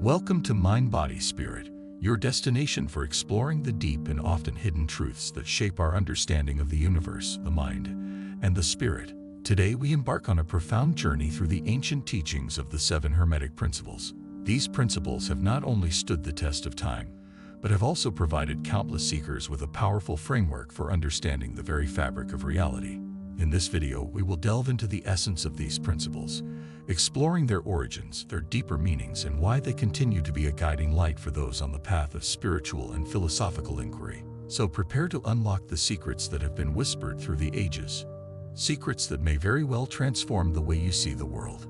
Welcome to Mind, Body, Spirit, your destination for exploring the deep and often hidden truths that shape our understanding of the universe, the mind, and the spirit. Today we embark on a profound journey through the ancient teachings of the 7 Hermetic Principles. These principles have not only stood the test of time, but have also provided countless seekers with a powerful framework for understanding the very fabric of reality. In this video, we will delve into the essence of these principles, exploring their origins, their deeper meanings, and why they continue to be a guiding light for those on the path of spiritual and philosophical inquiry. So prepare to unlock the secrets that have been whispered through the ages, secrets that may very well transform the way you see the world.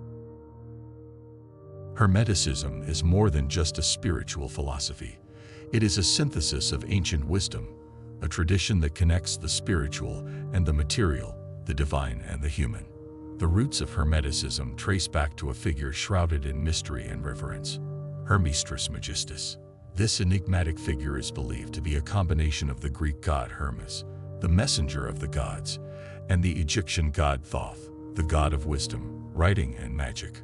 Hermeticism is more than just a spiritual philosophy. It is a synthesis of ancient wisdom, a tradition that connects the spiritual and the material, the divine and the human. The roots of Hermeticism trace back to a figure shrouded in mystery and reverence, Hermes Trismegistus. This enigmatic figure is believed to be a combination of the Greek god Hermes, the messenger of the gods, and the Egyptian god Thoth, the god of wisdom, writing, and magic.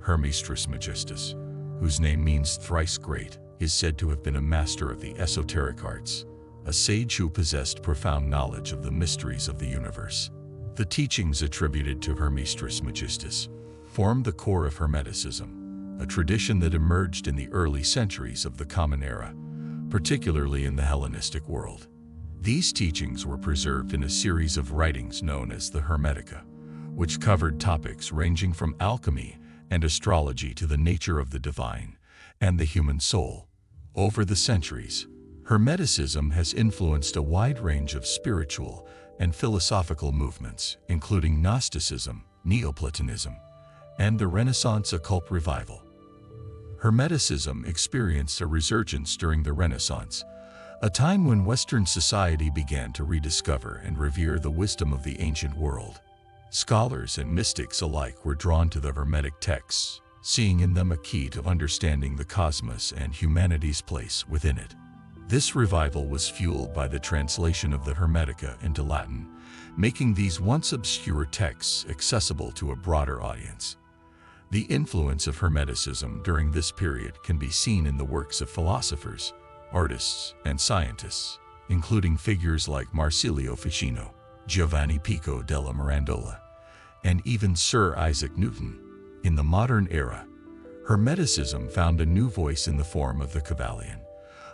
Hermes Trismegistus, whose name means thrice great, is said to have been a master of the esoteric arts, a sage who possessed profound knowledge of the mysteries of the universe. The teachings attributed to Hermes Trismegistus formed the core of Hermeticism, a tradition that emerged in the early centuries of the Common Era, particularly in the Hellenistic world. These teachings were preserved in a series of writings known as the Hermetica, which covered topics ranging from alchemy and astrology to the nature of the divine and the human soul. Over the centuries, Hermeticism has influenced a wide range of spiritual and philosophical movements, including Gnosticism, Neoplatonism, and the Renaissance occult revival. Hermeticism experienced a resurgence during the Renaissance, a time when Western society began to rediscover and revere the wisdom of the ancient world. Scholars and mystics alike were drawn to the Hermetic texts, seeing in them a key to understanding the cosmos and humanity's place within it. This revival was fueled by the translation of the Hermetica into Latin, making these once obscure texts accessible to a broader audience. The influence of Hermeticism during this period can be seen in the works of philosophers, artists, and scientists, including figures like Marsilio Ficino, Giovanni Pico della Mirandola, and even Sir Isaac Newton. In the modern era, Hermeticism found a new voice in the form of the Kybalion,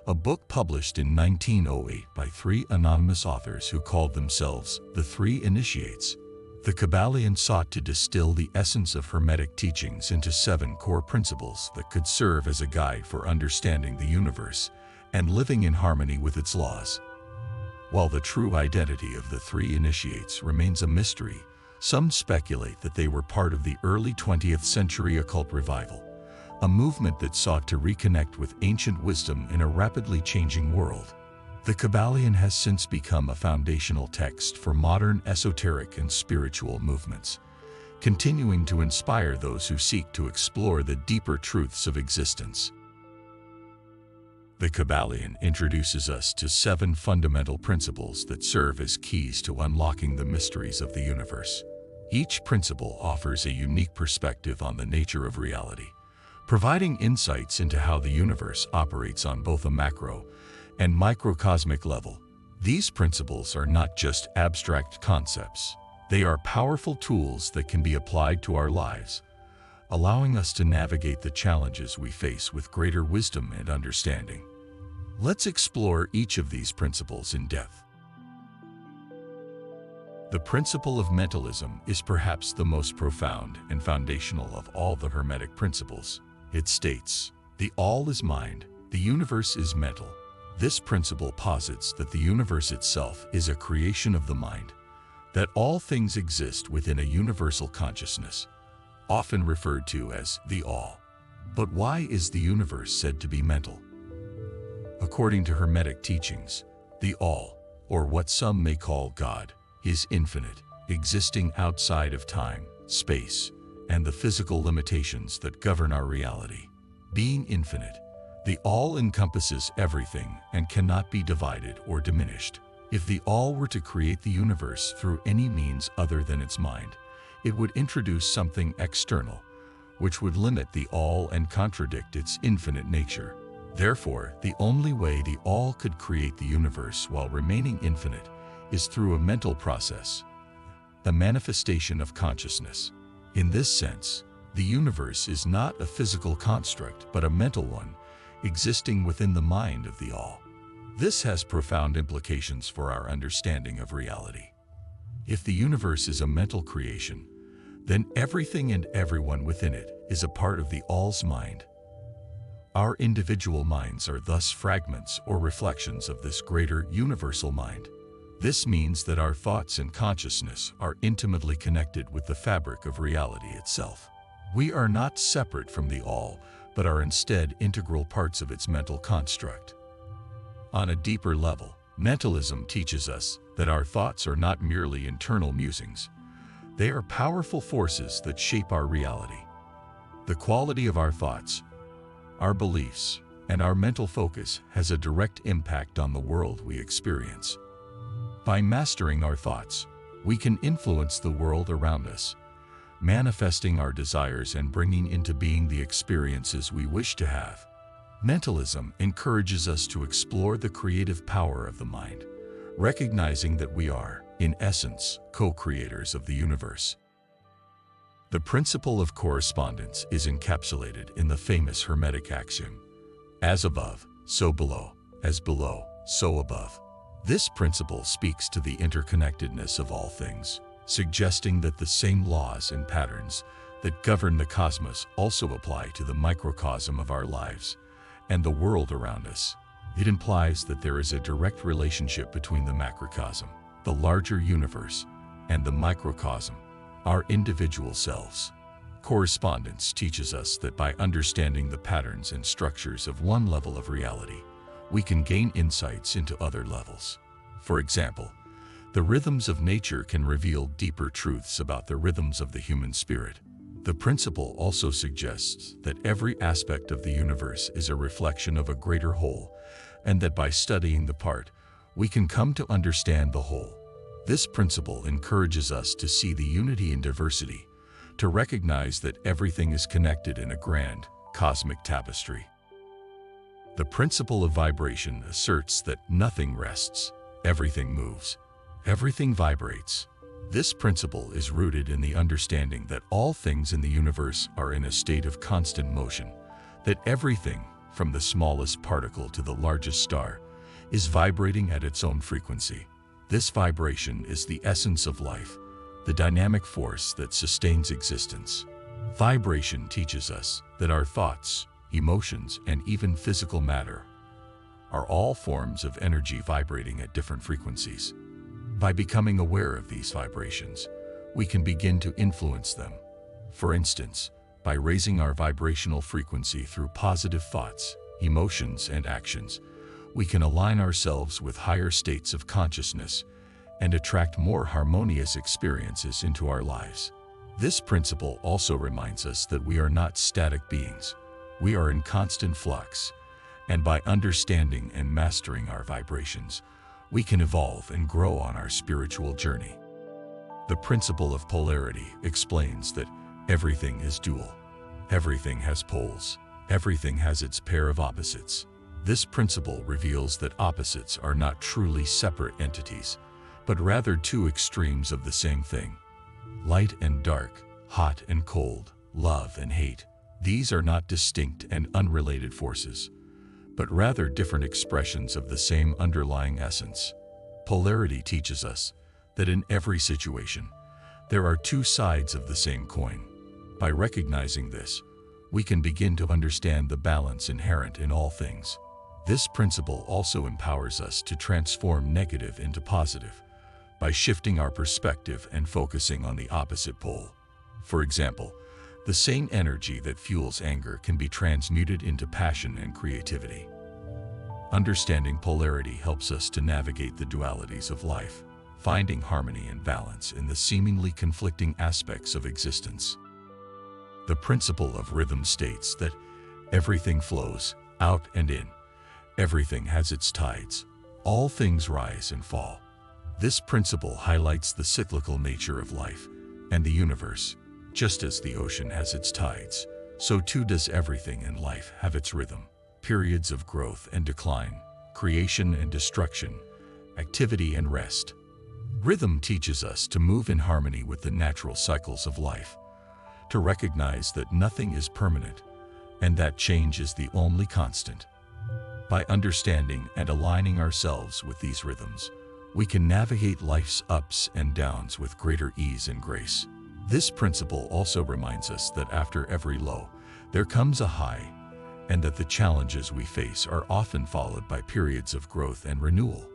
a book published in 1908 by 3 anonymous authors who called themselves the 3 Initiates. The Kybalion sought to distill the essence of Hermetic teachings into 7 core principles that could serve as a guide for understanding the universe and living in harmony with its laws. While the true identity of the 3 Initiates remains a mystery, some speculate that they were part of the early 20th century occult revival, a movement that sought to reconnect with ancient wisdom in a rapidly changing world. The Kybalion has since become a foundational text for modern esoteric and spiritual movements, continuing to inspire those who seek to explore the deeper truths of existence. The Kybalion introduces us to 7 fundamental principles that serve as keys to unlocking the mysteries of the universe. Each principle offers a unique perspective on the nature of reality, providing insights into how the universe operates on both a macro and microcosmic level. These principles are not just abstract concepts. They are powerful tools that can be applied to our lives, allowing us to navigate the challenges we face with greater wisdom and understanding. Let's explore each of these principles in depth. The principle of mentalism is perhaps the most profound and foundational of all the Hermetic principles. It states, "The all is mind, the universe is mental." This principle posits that the universe itself is a creation of the mind, that all things exist within a universal consciousness, often referred to as the all. But why is the universe said to be mental? According to Hermetic teachings, the all, or what some may call God, is infinite, existing outside of time, space, and the physical limitations that govern our reality. Being infinite, the all encompasses everything and cannot be divided or diminished. If the all were to create the universe through any means other than its mind, it would introduce something external, which would limit the all and contradict its infinite nature. Therefore, the only way the all could create the universe while remaining infinite is through a mental process, the manifestation of consciousness. In this sense, the universe is not a physical construct but a mental one, existing within the mind of the all. This has profound implications for our understanding of reality. If the universe is a mental creation, then everything and everyone within it is a part of the all's mind. Our individual minds are thus fragments or reflections of this greater universal mind. This means that our thoughts and consciousness are intimately connected with the fabric of reality itself. We are not separate from the all, but are instead integral parts of its mental construct. On a deeper level, mentalism teaches us that our thoughts are not merely internal musings. They are powerful forces that shape our reality. The quality of our thoughts, our beliefs, and our mental focus has a direct impact on the world we experience. By mastering our thoughts, we can influence the world around us, manifesting our desires and bringing into being the experiences we wish to have. Mentalism encourages us to explore the creative power of the mind, recognizing that we are, in essence, co-creators of the universe. The principle of correspondence is encapsulated in the famous Hermetic axiom, as above, so below, as below, so above. This principle speaks to the interconnectedness of all things, suggesting that the same laws and patterns that govern the cosmos also apply to the microcosm of our lives and the world around us. It implies that there is a direct relationship between the macrocosm, the larger universe, and the microcosm, our individual selves. Correspondence teaches us that by understanding the patterns and structures of one level of reality, we can gain insights into other levels. For example, the rhythms of nature can reveal deeper truths about the rhythms of the human spirit. The principle also suggests that every aspect of the universe is a reflection of a greater whole, and that by studying the part, we can come to understand the whole. This principle encourages us to see the unity in diversity, to recognize that everything is connected in a grand, cosmic tapestry. The principle of vibration asserts that nothing rests, everything moves, everything vibrates. This principle is rooted in the understanding that all things in the universe are in a state of constant motion, that everything, from the smallest particle to the largest star, is vibrating at its own frequency. This vibration is the essence of life, the dynamic force that sustains existence. Vibration teaches us that our thoughts, emotions, and even physical matter are all forms of energy vibrating at different frequencies. By becoming aware of these vibrations, we can begin to influence them. For instance, by raising our vibrational frequency through positive thoughts, emotions, and actions, we can align ourselves with higher states of consciousness and attract more harmonious experiences into our lives. This principle also reminds us that we are not static beings. We are in constant flux, and by understanding and mastering our vibrations, we can evolve and grow on our spiritual journey. The principle of polarity explains that everything is dual. Everything has poles. Everything has its pair of opposites. This principle reveals that opposites are not truly separate entities, but rather two extremes of the same thing. Light and dark, hot and cold, love and hate. These are not distinct and unrelated forces, but rather different expressions of the same underlying essence. Polarity teaches us that in every situation, there are two sides of the same coin. By recognizing this, we can begin to understand the balance inherent in all things. This principle also empowers us to transform negative into positive by shifting our perspective and focusing on the opposite pole. For example, the same energy that fuels anger can be transmuted into passion and creativity. Understanding polarity helps us to navigate the dualities of life, finding harmony and balance in the seemingly conflicting aspects of existence. The principle of rhythm states that everything flows out and in. Everything has its tides. All things rise and fall. This principle highlights the cyclical nature of life and the universe. Just as the ocean has its tides, so too does everything in life have its rhythm. Periods of growth and decline, creation and destruction, activity and rest. Rhythm teaches us to move in harmony with the natural cycles of life, to recognize that nothing is permanent, and that change is the only constant. By understanding and aligning ourselves with these rhythms, we can navigate life's ups and downs with greater ease and grace. This principle also reminds us that after every low, there comes a high, and that the challenges we face are often followed by periods of growth and renewal.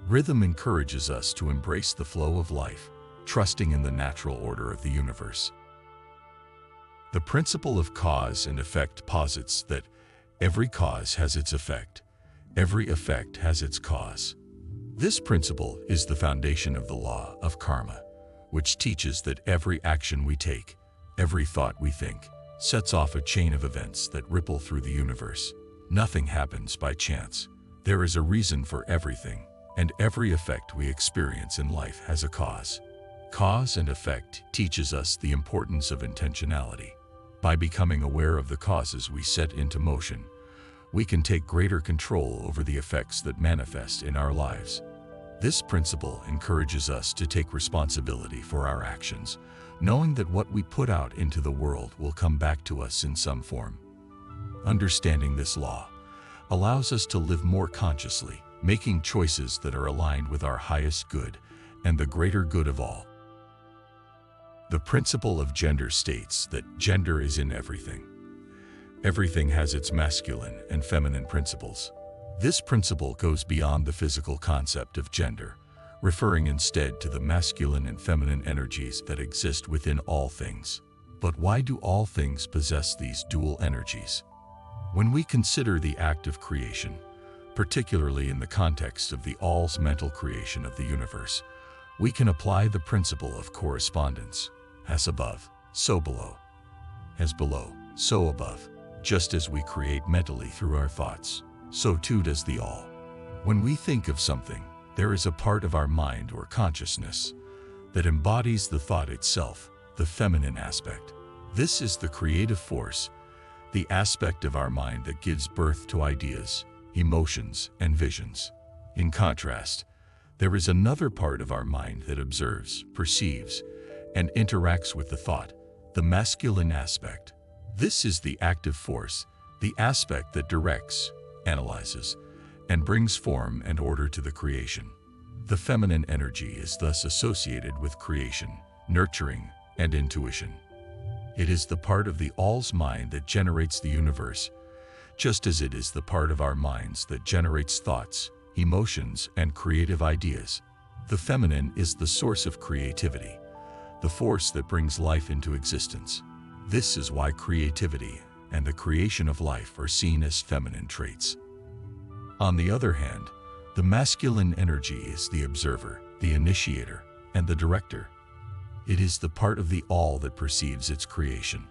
Rhythm encourages us to embrace the flow of life, trusting in the natural order of the universe. The principle of cause and effect posits that every cause has its effect, every effect has its cause. This principle is the foundation of the law of karma, which teaches that every action we take, every thought we think, sets off a chain of events that ripple through the universe. Nothing happens by chance. There is a reason for everything, and every effect we experience in life has a cause. Cause and effect teaches us the importance of intentionality. By becoming aware of the causes we set into motion, we can take greater control over the effects that manifest in our lives. This principle encourages us to take responsibility for our actions, knowing that what we put out into the world will come back to us in some form. Understanding this law allows us to live more consciously, making choices that are aligned with our highest good and the greater good of all. The principle of gender states that gender is in everything. Everything has its masculine and feminine principles. This principle goes beyond the physical concept of gender, referring instead to the masculine and feminine energies that exist within all things. But why do all things possess these dual energies? When we consider the act of creation, particularly in the context of the all's mental creation of the universe, we can apply the principle of correspondence. As above, so below. As below, so above. Just as we create mentally through our thoughts, so too does the all. When we think of something, there is a part of our mind or consciousness that embodies the thought itself, the feminine aspect. This is the creative force, the aspect of our mind that gives birth to ideas, emotions, and visions. In contrast, there is another part of our mind that observes, perceives, and interacts with the thought, the masculine aspect. This is the active force, the aspect that directs, analyzes, and brings form and order to the creation. The feminine energy is thus associated with creation, nurturing, and intuition. It is the part of the all's mind that generates the universe, just as it is the part of our minds that generates thoughts, emotions, and creative ideas. The feminine is the source of creativity, the force that brings life into existence. This is why creativity and the creation of life are seen as feminine traits. On the other hand, the masculine energy is the observer, the initiator, and the director. It is the part of the all that perceives its creation,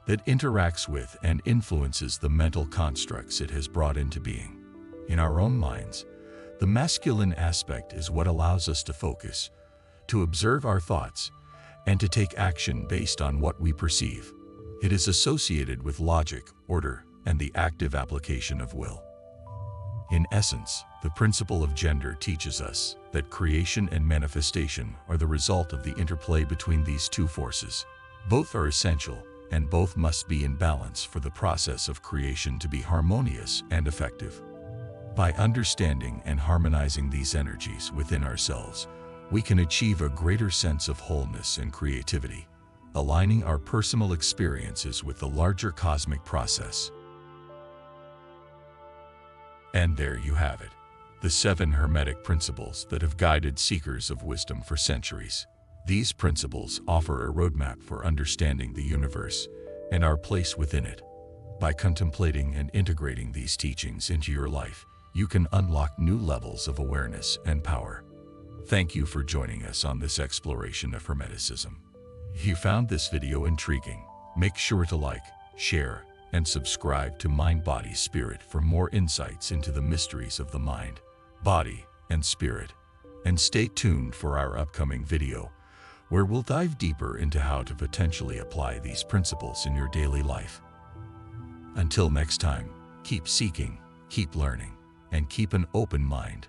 that interacts with and influences the mental constructs it has brought into being. In our own minds, the masculine aspect is what allows us to focus, to observe our thoughts, and to take action based on what we perceive. It is associated with logic, order, and the active application of will. In essence, the principle of gender teaches us that creation and manifestation are the result of the interplay between these two forces. Both are essential, and both must be in balance for the process of creation to be harmonious and effective. By understanding and harmonizing these energies within ourselves, we can achieve a greater sense of wholeness and creativity, aligning our personal experiences with the larger cosmic process. And there you have it, the 7 Hermetic principles that have guided seekers of wisdom for centuries. These principles offer a roadmap for understanding the universe and our place within it. By contemplating and integrating these teachings into your life, you can unlock new levels of awareness and power. Thank you for joining us on this exploration of Hermeticism. If you found this video intriguing, make sure to like, share, and subscribe to Mind, Body, Spirit for more insights into the mysteries of the mind, body, and spirit. And stay tuned for our upcoming video, where we'll dive deeper into how to potentially apply these principles in your daily life. Until next time, keep seeking, keep learning, and keep an open mind.